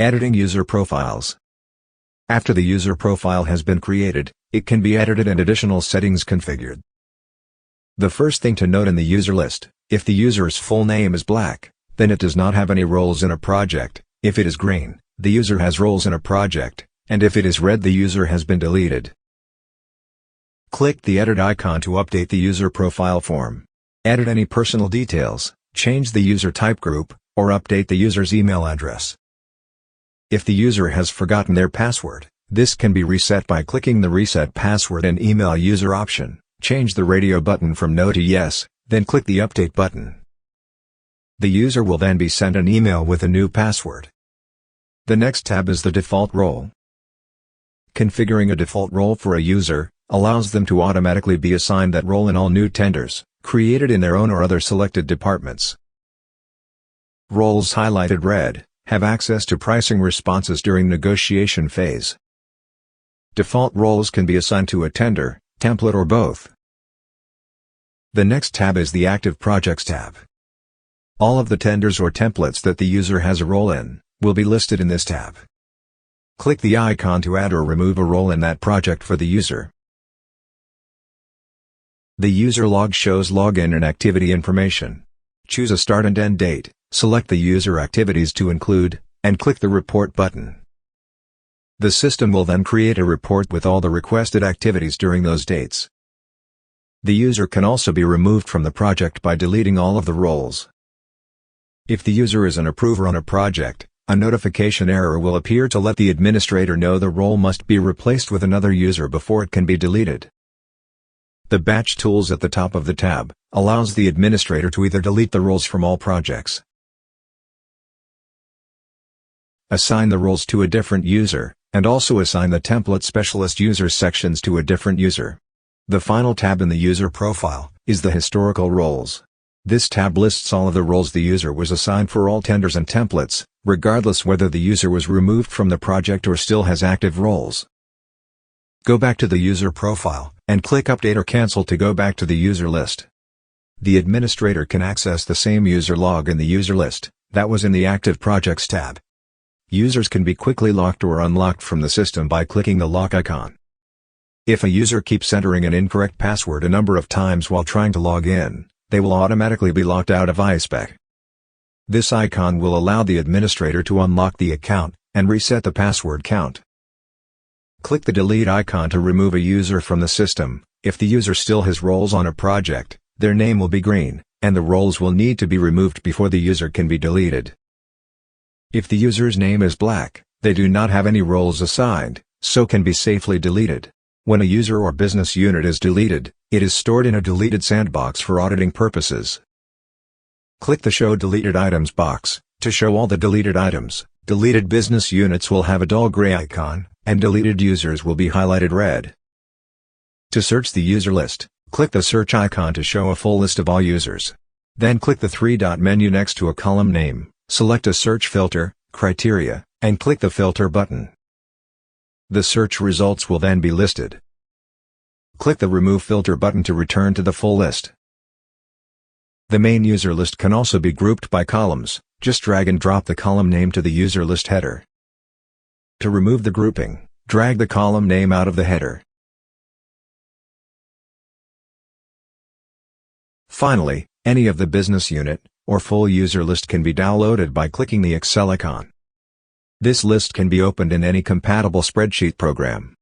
Editing user profiles. After the user profile has been created, it can be edited and additional settings configured. The first thing to note in the user list: if the user's full name is black, then it does not have any roles in a project; if it is green, the user has roles in a project, and if it is red, the user has been deleted. Click the Edit icon to update the user profile form. Edit any personal details, change the user type group, or update the user's email address. If the user has forgotten their password, this can be reset by clicking the Reset Password and Email User option. Change the radio button from No to Yes, then click the Update button. The user will then be sent an email with a new password. The next tab is the default role. Configuring a default role for a user allows them to automatically be assigned that role in all new tenders, created in their own or other selected departments. Roles highlighted red have access to pricing responses during negotiation phase. Default roles can be assigned to a tender, template, or both. The next tab is the Active Projects tab. All of the tenders or templates that the user has a role in will be listed in this tab. Click the icon to add or remove a role in that project for the user. The user log shows login and activity information. Choose a start and end date, select the user activities to include, and click the Report button. The system will then create a report with all the requested activities during those dates. The user can also be removed from the project by deleting all of the roles. If the user is an approver on a project, a notification error will appear to let the administrator know the role must be replaced with another user before it can be deleted. The Batch Tools at the top of the tab allows the administrator to either delete the roles from all projects, assign the roles to a different user, and also assign the Template Specialist user sections to a different user. The final tab in the user profile is the Historical Roles. This tab lists all of the roles the user was assigned for all tenders and templates, regardless whether the user was removed from the project or still has active roles. Go back to the user profile, and click Update or Cancel to go back to the user list. The administrator can access the same user log in the user list that was in the Active Projects tab. Users can be quickly locked or unlocked from the system by clicking the lock icon. If a user keeps entering an incorrect password a number of times while trying to log in, they will automatically be locked out of iSpec. This icon will allow the administrator to unlock the account and reset the password count. Click the Delete icon to remove a user from the system. If the user still has roles on a project, their name will be green, and the roles will need to be removed before the user can be deleted. If the user's name is black, they do not have any roles assigned, so can be safely deleted. When a user or business unit is deleted, it is stored in a deleted sandbox for auditing purposes. Click the Show Deleted Items box to show all the deleted items. Deleted business units will have a dull gray icon, and deleted users will be highlighted red. To search the user list, click the search icon to show a full list of all users. Then click the three-dot menu next to a column name, select a search filter, criteria, and click the Filter button. The search results will then be listed. Click the Remove Filter button to return to the full list. The main user list can also be grouped by columns. Just drag and drop the column name to the user list header. To remove the grouping, drag the column name out of the header. Finally, any of the business unit or full user list can be downloaded by clicking the Excel icon. This list can be opened in any compatible spreadsheet program.